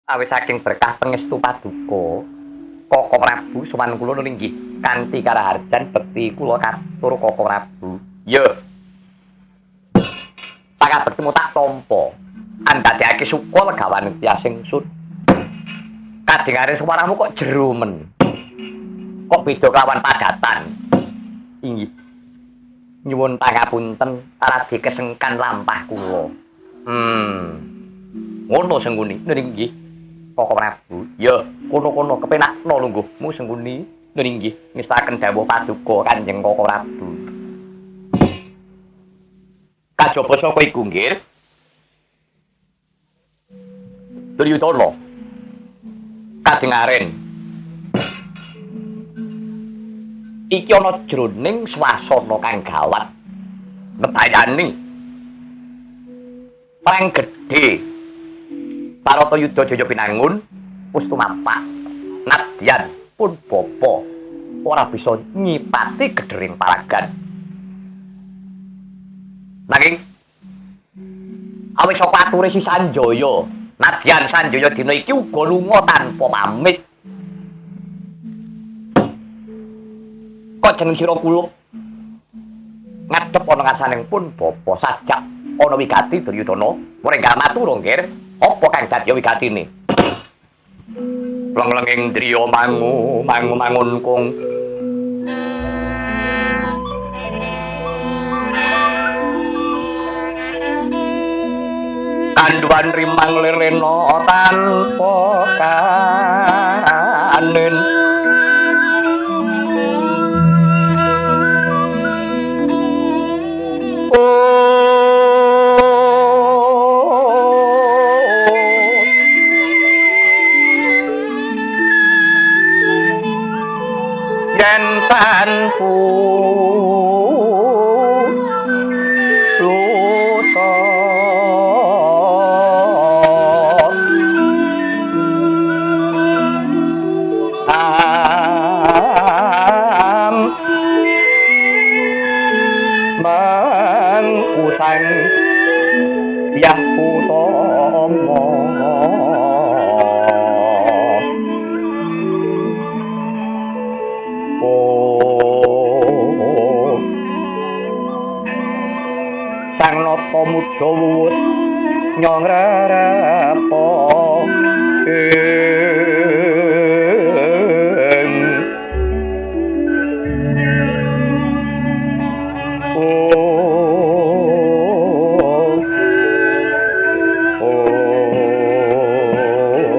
Awit saking berkah pangestu paduka Koko Prabu sowan kula nggih kanthi karaharjan bekti kula katur Koko Prabu. Yo. Pangabektimu tak tampa. Andadekake suka legawan tiasing sun. Kadingare suaramu kok jero men. Kok beda kelawan padatan. Inggih. Nyuwun pangapunten radi kesengkan lampah kula. Ngono sengguni. Nggih. Koko Prabu. Ya, kono-kono kepenakno lungguhmu sengguni. Nggih, ngestaken dawuh paduka Kanjeng Koko Prabu. Kajaba saka iku nggih. Duryudana. Kadengaren. Iki ana jroning swasana kang gawat. Bebayani. Perang gedhe. Parata Yudha Jaya Pinangun wis tumapak. Nadyan pun bapa ora bisa nyipati gedhering paragan. Nanging awis saka ature si Sanjaya, nadyan Sanjaya dina iki uga lunga tanpa pamit. Kok jeneng sira kula ngadhep ana ngasaning pun bapa sajak ana wigati Duryudana, mrenggal matur nggih. Apa kang dadi wigatine? Langlenging driya mangun kung kanduan rimang lirena tanpa kanen yen tanpa